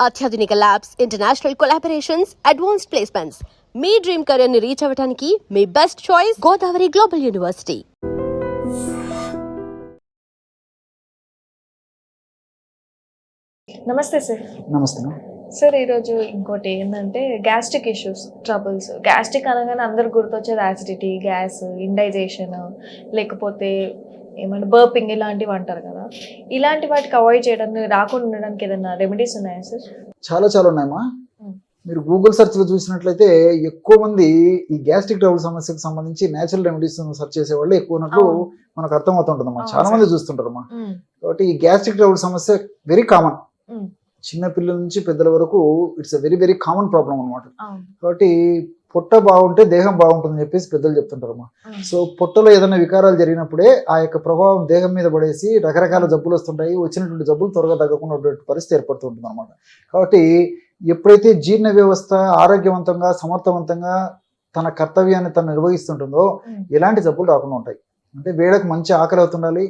అత్యాధునిక labs, international collaborations, advanced placements. మీ dream career ని రీచ్ అవ్వడానికి మీ best choice Godavari global university. నమస్తే సార్. నమస్తే సార్, ఈరోజు ఇంకోటి ఏంటంటే గ్యాస్ట్రిక్ ఇష్యూస్, ట్రబుల్స్. గ్యాస్ట్రిక్ అనగానే అందరు గుర్తొచ్చేది యాసిడిటీ, గ్యాస్, ఇండైజేషన్, లేకపోతే ఏమంటే బర్పింగ్ ఇలాంటివి అంటారు కదా. ఇలాంటి వాటికి అవాయిడ్ చేయడానికి, రాకుండా ఉండడానికి ఏదైనా రెమెడీస్ ఉన్నాయా సార్? చాలా ఉన్నాయమ్మా. మీరు గూగుల్ సెర్చ్లో చూసినట్లయితే ఎక్కువ మంది ఈ గ్యాస్ట్రిక్ ట్రబుల్ సమస్యకు సంబంధించి నేచురల్ రెమెడీస్ సెర్చ్ చేసే వాళ్ళు ఎక్కువ ఉన్నట్లు మనకు అర్థమవుతుంటుందమ్మా. చాలా మంది చూస్తుంటారమ్మా. కాబట్టి ఈ గ్యాస్ట్రిక్ ట్రబుల్ సమస్య వెరీ కామన్. చిన్న పిల్లల నుంచి పెద్దల వరకు it's very very common problem అనమాట. కాబట్టి పొట్ట బాగుంటే దేహం బాగుంటుందని చెప్పేసి పెద్దలు చెప్తుంటారమ్మా. సో పొట్టలో ఏదైనా వికారాలు జరిగినప్పుడే ఆ యొక్క ప్రభావం దేహం మీద పడేసి రకరకాల జబ్బులు వస్తుంటాయి. వచ్చినటువంటి జబ్బులు త్వరగా తగ్గకుండా పరిస్థితి ఏర్పడుతుంటుంది అనమాట. కాబట్టి ఎప్పుడైతే జీర్ణ వ్యవస్థ ఆరోగ్యవంతంగా సమర్థవంతంగా తన కర్తవ్యాన్ని తను నిర్వహిస్తుంటుందో ఎలాంటి జబ్బులు రాకుండా ఉంటాయి. అంటే వేళకు మంచి ఆకలి అవుతుండాలి,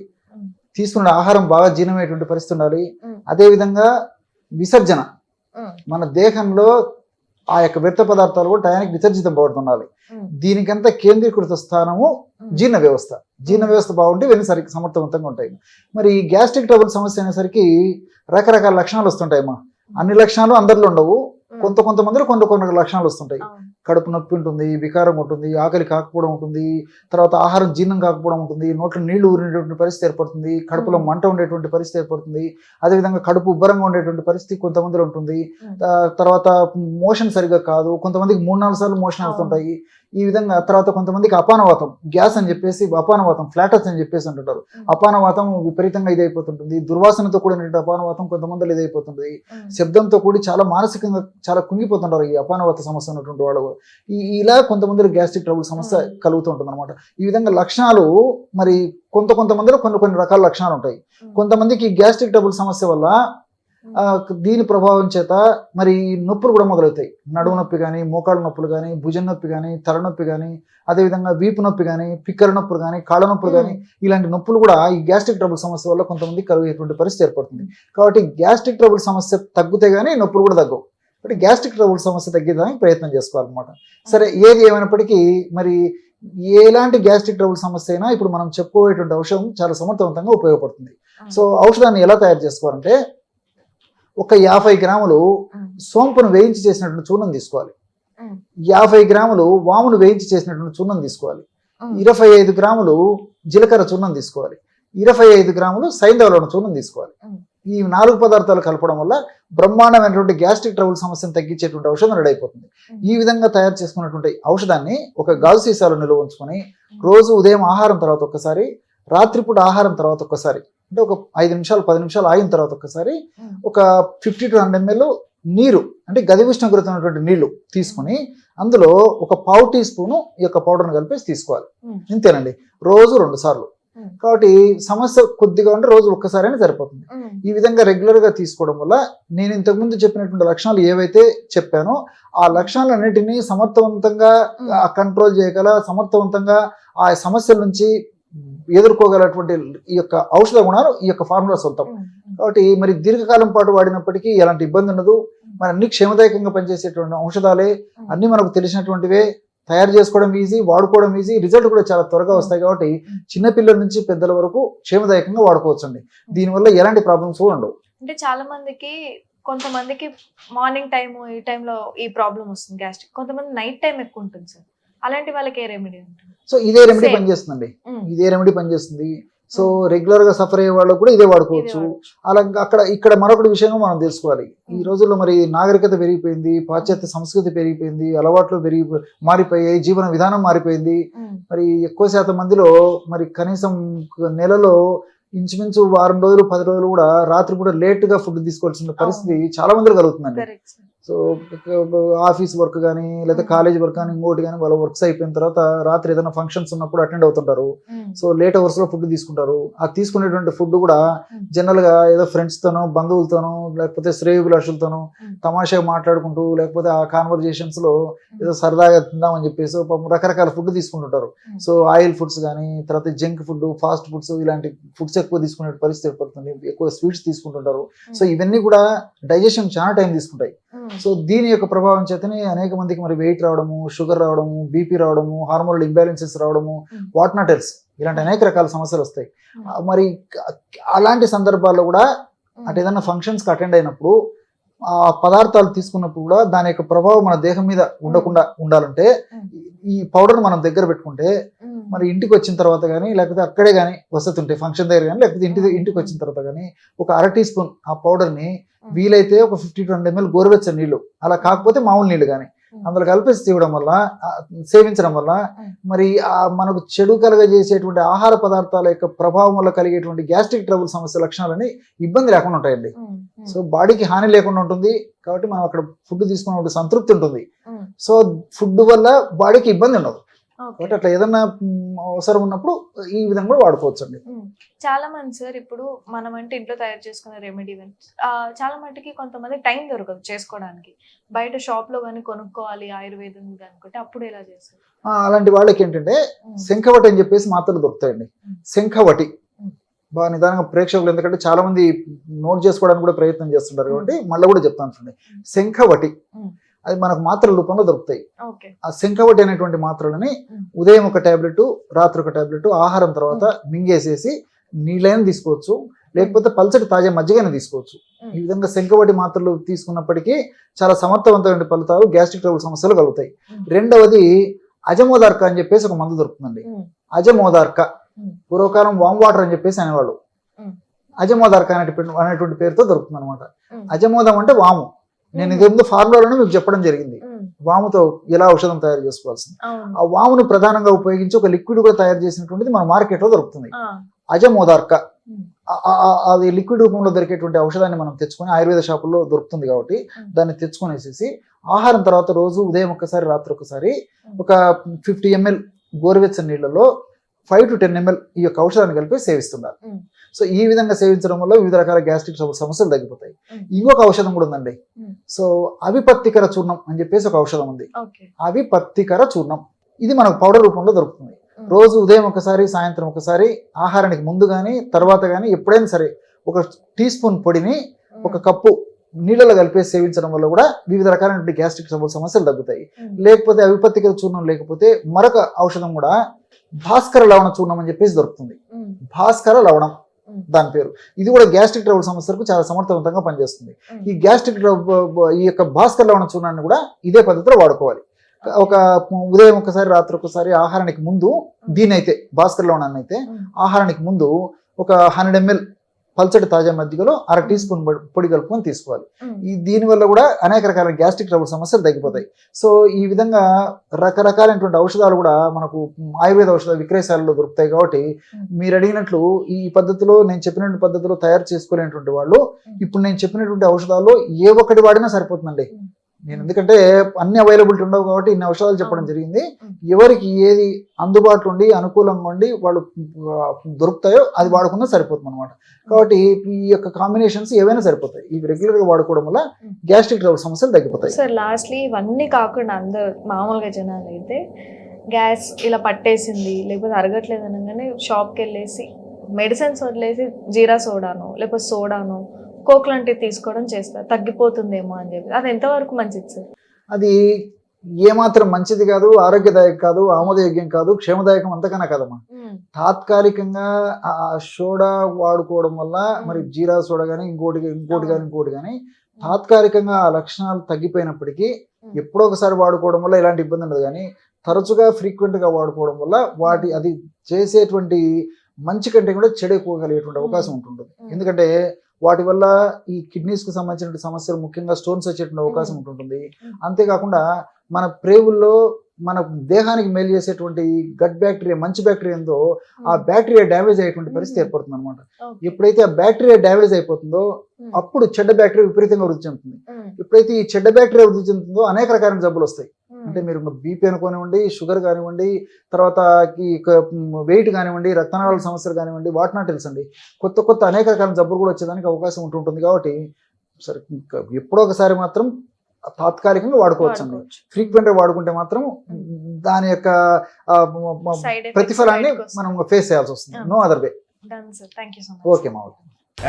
తీసుకున్న ఆహారం బాగా జీర్ణమయ్యేటువంటి పరిస్థితి ఉండాలి. అదేవిధంగా విసర్జన, మన దేహంలో ఆ యొక్క వ్యర్థ పదార్థాలు కూడా టయానికి విసర్జితం పడుతుండాలి. దీనికంతా కేంద్రీకృత స్థానము జీర్ణ వ్యవస్థ. జీర్ణ వ్యవస్థ బాగుంటే ఇవన్నీ సరికి సమర్థవంతంగా ఉంటాయి. మరి గ్యాస్ట్రిక్ ట్రబుల్ సమస్య అనేసరికి రకరకాల లక్షణాలు వస్తుంటాయమ్మా. అన్ని లక్షణాలు అందరిలో ఉండవు. కొంతమందిలో కొన్ని లక్షణాలు వస్తుంటాయి. కడుపు నొప్పి ఉంటుంది, వికారం ఉంటుంది, ఆకలి కాకపోవడం ఉంటుంది, తర్వాత ఆహారం జీర్ణం కాకపోవడం ఉంటుంది, నోట్లో నీళ్లు ఊరినటువంటి పరిస్థితి ఏర్పడుతుంది, కడుపులో మంట ఉండేటువంటి పరిస్థితి ఏర్పడుతుంది, అదేవిధంగా కడుపు ఉబ్బరంగా ఉండేటువంటి పరిస్థితి కొంతమందిలో ఉంటుంది. తర్వాత మోషన్ సరిగ్గా కాదు, కొంతమందికి 3-4 సార్లు మోషన్ అవుతుంటాయి. ఈ విధంగా తర్వాత కొంతమందికి అపానవాతం, గ్యాస్ అని చెప్పేసి అపానవాతం, ఫ్లాటస్ అని చెప్పేసి అంటుంటారు. అపానవాతం విపరీతంగా ఇదైపోతుంటుంది. దుర్వాసనతో కూడిన అపానవాతం కొంతమందిలో ఇదైపోతుంది. శబ్దంతో కూడి చాలా మానసికంగా చాలా కుంగిపోతుంటారు ఈ అపానవాత సమస్య ఉన్నటువంటి వాళ్ళు. ఇలా కొంతమందిలో గ్యాస్ట్రిక్ ట్రబుల్ సమస్య కలుగుతూ ఉంటుంది అనమాట. ఈ విధంగా లక్షణాలు మరి కొంతమందిలో కొన్ని రకాల లక్షణాలు ఉంటాయి. కొంతమందికి గ్యాస్ట్రిక్ ట్రబుల్ సమస్య వల్ల దీని ప్రభావం చేత మరి నొప్పులు కూడా మొదలవుతాయి. నడుము నొప్పి కానీ, మోకాళ్ళ నొప్పులు కానీ, భుజం నొప్పి కానీ, తలనొప్పి కానీ, అదేవిధంగా వీపు నొప్పి కానీ, పిక్కల నొప్పులు కానీ, కాళ్ళ నొప్పులు కానీ, ఇలాంటి నొప్పులు కూడా ఈ గ్యాస్ట్రిక్ ట్రబుల్ సమస్య వల్ల కొంతమందికి కలిగేటువంటి పరిస్థితి ఏర్పడుతుంది. కాబట్టి గ్యాస్ట్రిక్ ట్రబుల్ సమస్య తగ్గితే కానీ నొప్పులు కూడా తగ్గవు. కాబట్టి గ్యాస్ట్రిక్ ట్రబుల్ సమస్య తగ్గడానికి ప్రయత్నం చేసుకోవాలన్నమాట. సరే, ఏది ఏమైనప్పటికీ మరి ఎలాంటి గ్యాస్ట్రిక్ ట్రబుల్ సమస్య అయినా ఇప్పుడు మనం చెప్పుకోయేటువంటి ఔషధం చాలా సమర్థవంతంగా ఉపయోగపడుతుంది. సో ఔషధాన్ని ఎలా తయారు చేసుకోవాలంటే, ఒక 50 గ్రాములు సోంపును వేయించి చేసినటువంటి చూర్ణం తీసుకోవాలి. 50 గ్రాములు వామును వేయించి చేసినటువంటి చూర్ణం తీసుకోవాలి. 25 గ్రాములు జీలకర్ర చూర్ణం తీసుకోవాలి. 25 గ్రాములు సైంధవ చూర్ణం తీసుకోవాలి. ఈ 4 పదార్థాలు కలపడం వల్ల బ్రహ్మాండమైనటువంటి గ్యాస్ట్రిక్ ట్రబుల్ సమస్యను తగ్గించేటువంటి ఔషధం రెడీ అయిపోతుంది. ఈ విధంగా తయారు చేసుకున్నటువంటి ఔషధాన్ని ఒక గాజు సీసాలో నిల్వ ఉంచుకొని రోజు ఉదయం ఆహారం తర్వాత ఒక్కసారి, రాత్రిపూట ఆహారం తర్వాత ఒక్కసారి, అంటే ఒక 5 నిమిషాలు 10 నిమిషాలు ఆగిన తర్వాత ఒక్కసారి ఒక 50 to 100 ml నీరు, అంటే గది ఉష్ణోగ్రత ఉన్నటువంటి నీళ్లు తీసుకుని అందులో ఒక 1/2 టీ స్పూను ఈ యొక్క పౌడర్ను కలిపేసి తీసుకోవాలి. ఇంతేనండి, రోజు 2 సార్లు. కాబట్టి సమస్య కొద్దిగా ఉంటే రోజు ఒక్కసారి అయినా సరిపోతుంది. ఈ విధంగా రెగ్యులర్గా తీసుకోవడం వల్ల నేను ఇంతకుముందు చెప్పినటువంటి లక్షణాలు ఏవైతే చెప్పానో ఆ లక్షణాలన్నిటినీ సమర్థవంతంగా కంట్రోల్ చేయగల, సమర్థవంతంగా ఆ సమస్యల నుంచి ఎదుర్కోగలటువంటి ఈ యొక్క ఔషధ గుణాలు ఈ యొక్క ఫార్ములా సొంతం. కాబట్టి మరి దీర్ఘకాలం పాటు వాడినప్పటికీ ఎలాంటి ఇబ్బంది ఉండదు. మరి అన్ని క్షేమదాయకంగా పనిచేసేటువంటి ఔషధాలే, అన్ని మనకు తెలిసినటువంటివే, తయారు చేసుకోవడం ఈజీ, వాడుకోవడం ఈజీ, రిజల్ట్ కూడా చాలా త్వరగా వస్తాయి. కాబట్టి చిన్నపిల్లల నుంచి పెద్దల వరకు క్షేమదాయకంగా వాడుకోవచ్చు అండి. దీనివల్ల ఎలాంటి ప్రాబ్లమ్స్ కూడా ఉండవు. అంటే చాలా మందికి, కొంతమందికి మార్నింగ్ టైం, ఈ టైంలో ఈ ప్రాబ్లం వస్తుంది గ్యాస్ట్రిక్, కొంతమంది నైట్ టైం ఎక్కువ ఉంటుంది సార్. అలాంటి వాళ్ళకి ఏ రెమెడీ ఉంటుంది? సో ఇదే రెమెడీ పనిచేస్తుందండి. ఇదే రెమెడీ పనిచేస్తుంది. సో రెగ్యులర్ గా సఫర్ అయ్యే వాళ్ళు కూడా ఇదే వాడుకోవచ్చు. అలా ఇక్కడ మరొకటి విషయంగా మనం తెలుసుకోవాలి. ఈ రోజుల్లో మరి నాగరికత పెరిగిపోయింది, పాశ్చాత్య సంస్కృతి పెరిగిపోయింది, అలవాట్లు మారిపోయాయి, జీవన విధానం మారిపోయింది. మరి ఎక్కువ శాతం మందిలో మరి కనీసం నెలలో ఇంచుమించు 1 వారం రోజులు 10 రోజులు కూడా రాత్రి కూడా లేట్ గా ఫుడ్ తీసుకోవాల్సిన పరిస్థితి చాలా మందిలో కలుగుతుందండి. సో ఆఫీస్ వర్క్ కానీ, లేదా కాలేజ్ వర్క్ కానీ, ఇంకోటి కానీ, వాళ్ళ వర్క్స్ అయిపోయిన తర్వాత రాత్రి ఏదైనా ఫంక్షన్స్ ఉన్నప్పుడు అటెండ్ అవుతుంటారు. సో లేట్ అవర్స్ లో ఫుడ్ తీసుకుంటారు. ఆ తీసుకునేటువంటి ఫుడ్ కూడా జనరల్ గా ఏదో ఫ్రెండ్స్ తోనో, బంధువులతోనో, లేకపోతే శ్రేయోభిలాషులతోనో తమాషాగా మాట్లాడుకుంటూ, లేకపోతే ఆ కాన్వర్జేషన్స్ లో ఏదో సరదాగా తిందామని చెప్పేసి రకరకాల ఫుడ్ తీసుకుంటుంటారు. సో ఆయిల్ ఫుడ్స్ కానీ, తర్వాత జంక్ ఫుడ్, ఫాస్ట్ ఫుడ్స్, ఇలాంటి ఫుడ్స్ ఎక్కువ తీసుకునే పరిస్థితి ఏర్పడుతుంది, ఎక్కువ స్వీట్స్ తీసుకుంటుంటారు. సో ఇవన్నీ కూడా డైజెషన్ చాలా టైం తీసుకుంటాయి. సో దీని యొక్క ప్రభావం చేతనే అనేక మందికి మరి వెయిట్ రావడము, షుగర్ రావడము, బీపీ రావడము, హార్మోనల్ ఇంబ్యాలెన్సెస్ రావడము, వాట్ నాట్ ఎల్స్, ఇలాంటి అనేక రకాల సమస్యలు వస్తాయి. మరి అలాంటి సందర్భాల్లో కూడా అంటే ఏదైనా ఫంక్షన్స్కి అటెండ్ అయినప్పుడు ఆ పదార్థాలు తీసుకున్నప్పుడు కూడా దాని యొక్క ప్రభావం మన దేహం మీద ఉండకుండా ఉండాలంటే ఈ పౌడర్ మనం దగ్గర పెట్టుకుంటే మరి ఇంటికి వచ్చిన తర్వాత కానీ లేకపోతే అక్కడే కానీ వసతి ఉంటే ఫంక్షన్ దగ్గర కానీ లేకపోతే ఇంటికి వచ్చిన తర్వాత కానీ ఒక 1/2 టీ స్పూన్ ఆ పౌడర్ని వీలైతే ఒక 50 to 100 ml గోరువెచ్చని నీళ్లు, అలా కాకపోతే మామూలు నీళ్లు కానీ అందులో కలిపేసి తీయడం వల్ల, సేవించడం వల్ల మరి మనకు చెడు కలగజేసేటువంటి ఆహార పదార్థాల యొక్క ప్రభావం వల్ల కలిగేటువంటి గ్యాస్ట్రిక్ ట్రబుల్ సమస్య లక్షణాలని ఇబ్బంది లేకుండా ఉంటాయండి. సో బాడీకి హాని లేకుండా ఉంటుంది కాబట్టి మనం అక్కడ ఫుడ్ తీసుకున్నప్పుడు సంతృప్తి ఉంటుంది. సో ఫుడ్ వల్ల బాడీకి ఇబ్బంది ఉండదు కాబట్టి అట్లా ఏదన్నా అవసరం ఉన్నప్పుడు ఈ విధంగా కూడా వాడుకోవచ్చు అండి. చాలా మంది సార్ ఇప్పుడు మనం అంటే ఇంట్లో తయారు చేసుకునే రెమెడీ చాలా మటుకి కొంతమంది టైం దొరకదు చేసుకోవడానికి, బయట షాప్ లో కానీ కొనుక్కోవాలి ఆయుర్వేదం అనుకుంటే అప్పుడు ఎలా చేస్తారు? అలాంటి వాళ్ళకి ఏంటంటే శంఖవటి అని చెప్పేసి మాత్రలు దొరుకుతాయండి. శంఖవటి బాగా నిదానంగా ప్రేక్షకులు, ఎందుకంటే చాలా మంది నోట్ చేసుకోవడానికి కూడా ప్రయత్నం చేస్తుంటారు కాబట్టి మళ్ళీ కూడా చెప్తాను చూడండి. శంఖవటి అది మనకు మాత్రల రూపంలో దొరుకుతాయి. ఆ శంఖవటి అనేటువంటి మాత్రలని ఉదయం ఒక టాబ్లెట్, రాత్రి ఒక టాబ్లెట్, ఆహారం తర్వాత మింగేసేసి నీళ్ళైనా తీసుకోవచ్చు, లేకపోతే పల్చటి తాజా మజ్జిగైనా తీసుకోవచ్చు. ఈ విధంగా శంఖవటి మాత్రలు తీసుకున్నప్పటికీ చాలా సమర్థవంతమైన ఫలితాలు, గ్యాస్ట్రిక్ ట్రబుల్ సమస్యలు కలుగుతాయి. రెండవది అజమోదార్క అని చెప్పేసి ఒక మందు దొరుకుతుందండి. అజమోదార్క పూర్వకాలం వామ్ వాటర్ అని చెప్పేసి అనేవాళ్ళు. అజమోదార్క అనేటువంటి పేరుతో దొరుకుతుంది అనమాట. అజమోదం అంటే వాము. నేను ఇది ముందు ఫార్ములాలోనే మీకు చెప్పడం జరిగింది వాముతో ఎలా ఔషధం తయారు చేసుకోవాల్సింది. ఆ వామును ప్రధానంగా ఉపయోగించి ఒక లిక్విడ్ కూడా తయారు చేసినటువంటిది మన మార్కెట్ లో దొరుకుతుంది, అజమోదార్క. అది లిక్విడ్ రూపంలో దొరికేటువంటి ఔషధాన్ని మనం తెచ్చుకొని ఆయుర్వేద షాపుల్లో దొరుకుతుంది కాబట్టి దాన్ని తెచ్చుకొనేసేసి ఆహారం తర్వాత రోజు ఉదయం ఒకసారి రాత్రి ఒకసారి ఒక 50 ml గోరువెచ్చని నీళ్ళలో 5 to 10 ml ఈ యొక్క ఔషధాన్ని కలిపి సేవిస్తున్నారు. సో ఈ విధంగా సేవించడం వల్ల వివిధ రకాల గ్యాస్ట్రిక్ సమస్యలు తగ్గిపోతాయి. ఇంకొక ఔషధం కూడా ఉందండి. సో అవిపత్తికర చూర్ణం అని చెప్పేసి ఒక ఔషధం ఉంది. అవిపత్తికర చూర్ణం ఇది మనకు పౌడర్ రూపంలో దొరుకుతుంది. రోజు ఉదయం ఒకసారి, సాయంత్రం ఒకసారి, ఆహారానికి ముందు కానీ తర్వాత కానీ ఎప్పుడైనా సరే ఒక టీ స్పూన్ పొడిని ఒక కప్పు నీళ్ళలో కలిపేసి సేవించడం వల్ల కూడా వివిధ రకాలైన గ్యాస్ట్రిక్ సమస్యలు తగ్గుతాయి. లేకపోతే అవిపత్తికర చూర్ణం లేకపోతే మరొక ఔషధం కూడా భాస్కర లవణ చూర్ణం అని చెప్పేసి దొరుకుతుంది. భాస్కర లవణం దాని పేరు. ఇది కూడా గ్యాస్ట్రిక్ ట్రబుల్ సమస్యలకు చాలా సమర్థవంతంగా పనిచేస్తుంది. ఈ గ్యాస్ట్రిక్ ఈ యొక్క భాస్కర లవణ చూర్ణాన్ని కూడా ఇదే పద్ధతిలో వాడుకోవాలి. ఒక ఉదయం ఒకసారి, రాత్రి ఒకసారి, ఆహారానికి ముందు దీనైతే భాస్కర లవణాన్ని అయితే ఆహారానికి ముందు ఒక 100 ml పల్చటి తాజా మజ్జిగలో 1/2 టీ స్పూన్ పొడి కలుపుకొని తీసుకోవాలి. దీని వల్ల కూడా అనేక రకాల గ్యాస్ట్రిక్ ట్రబుల్ సమస్యలు తగ్గిపోతాయి. సో ఈ విధంగా రకరకాలైనటువంటి ఔషధాలు కూడా మనకు ఆయుర్వేద ఔషధ విక్రయశాలలో దొరుకుతాయి కాబట్టి మీరు అడిగినట్లు ఈ పద్ధతిలో, నేను చెప్పినటువంటి పద్ధతిలో తయారు చేసుకోలేనటువంటి వాళ్ళు ఇప్పుడు నేను చెప్పినటువంటి ఔషధాల్లో ఏ ఒక్కటి వాడినా సరిపోతుందండి. నేను ఎందుకంటే అన్ని అవైలబిలిటీ ఉండవు కాబట్టి ఇన్ని ఔషధాలు చెప్పడం జరిగింది. ఎవరికి ఏది అందుబాటులో ఉండి అనుకూలంగా ఉండి వాళ్ళు దొరుకుతాయో అది వాడుకున్నా సరిపోతుంది అనమాట. కాబట్టి ఈ యొక్క కాంబినేషన్స్ ఏవైనా సరిపోతాయి. ఇవి రెగ్యులర్ గా వాడుకోవడం వల్ల గ్యాస్ట్రిక్ ట్రబుల్ సమస్యలు తగ్గిపోతాయి. సార్ లాస్ట్లీ ఇవన్నీ కాకుండా అందరు మామూలుగా జనాలు అయితే గ్యాస్ ఇలా పట్టేసింది లేకపోతే అరగట్లేదు అనగానే షాప్కి వెళ్ళేసి మెడిసిన్స్ వదిలేసి జీరా సోడాను లేకపోతే సోడాను కోక్ లాంటివి తీసుకోవడం చేస్తారు, తగ్గిపోతుందేమో అని చెప్పి. అది ఎంతవరకు మంచిది సార్? అది ఏమాత్రం మంచిది కాదు, ఆరోగ్యదాయకం కాదు, ఆమోదయోగ్యం కాదు, క్షేమదాయకం అంతకన్నా కదమ్మా. తాత్కాలికంగా ఆ సోడా వాడుకోవడం వల్ల మరి జీరా సోడా కానీ ఇంకోటి కానీ తాత్కాలికంగా ఆ లక్షణాలు తగ్గిపోయినప్పటికీ ఎప్పుడో ఒకసారి వాడుకోవడం వల్ల ఎలాంటి ఇబ్బంది ఉండదు. కానీ తరచుగా ఫ్రీక్వెంట్ గా వాడుకోవడం వల్ల అది చేసేటువంటి మంచి కంటే కూడా చెడు ఎక్కువ కలిగేటువంటి అవకాశం ఉంటుంటుంది. ఎందుకంటే వాటి వల్ల ఈ కిడ్నీస్ కు సంబంధించిన సమస్యలు, ముఖ్యంగా స్టోన్స్ వచ్చేటువంటి అవకాశం ఉంటుంది. అంతేకాకుండా మన ప్రేవుల్లో మన దేహానికి మేలు చేసేటువంటి గట్ బ్యాక్టీరియా, మంచి బ్యాక్టీరియా ఉందో ఆ బ్యాక్టీరియా డ్యామేజ్ అయ్యేటువంటి పరిస్థితి ఏర్పడుతుంది అనమాట. ఎప్పుడైతే ఆ బ్యాక్టీరియా డ్యామేజ్ అయిపోతుందో అప్పుడు చెడ్డ బ్యాక్టీరియా విపరీతంగా వృద్ధి చెందుతుంది. ఎప్పుడైతే ఈ చెడ్డ బ్యాక్టీరియా వృద్ధి చెందుతుందో అనేక రకాలైన జబ్బులు వస్తాయి. అంటే మీరు బీపీ అనుకోనివ్వండి, షుగర్ కానివ్వండి, తర్వాత వెయిట్ కానివ్వండి, రక్తనాళాల సమస్యలు కానివ్వండి, వాట్ నాట్ తెలుసండి, కొత్త అనేక రకాల జబ్బులు కూడా వచ్చేదానికి అవకాశం ఉంటుంటుంది. కాబట్టి సరే ఎప్పుడో ఒకసారి మాత్రం తాత్కాలికంగా వాడుకోవచ్చు అండి. ఫ్రీక్వెంట్ గా వాడుకుంటే మాత్రం దాని యొక్క ప్రతిఫలాన్ని మనం ఫేస్ చేయాల్సి వస్తుంది. No other way. Done sir, thank you so much. Okay మా okay.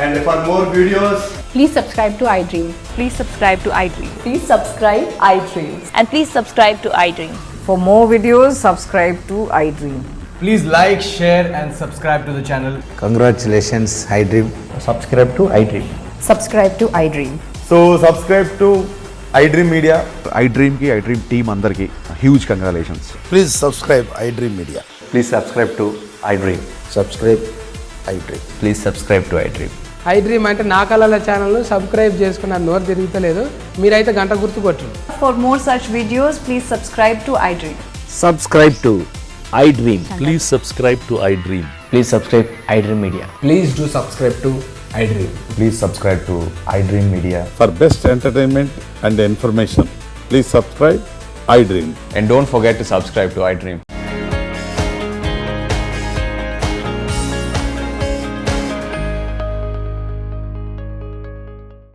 And for more videos, Please subscribe to iDream. Please subscribe to iDream. Please subscribe iDream. And please subscribe to iDream. For more videos, subscribe to iDream. please like, share and subscribe to the channel. Congratulations, iDream. Subscribe to iDream. Subscribe to iDream. So subscribe to iDream Media. iDream की iDream team अंदर की huge congratulations. Please subscribe iDream Media. Please subscribe to iDream. Subscribe iDream. Please subscribe to iDream. iDream అంటే నా కళల ఛానల్ను subscribe చేసుకున్న నోరు తిరుగుతలేదు, మీరైతే గంట గుర్తు కొట్టండి. For more such videos, please subscribe to iDream. Subscribe to iDream. Please subscribe to iDream. Please subscribe iDream Media. Please do subscribe to iDream. Please subscribe to iDream Media. For best entertainment and information, please subscribe iDream. And don't forget to subscribe to iDream.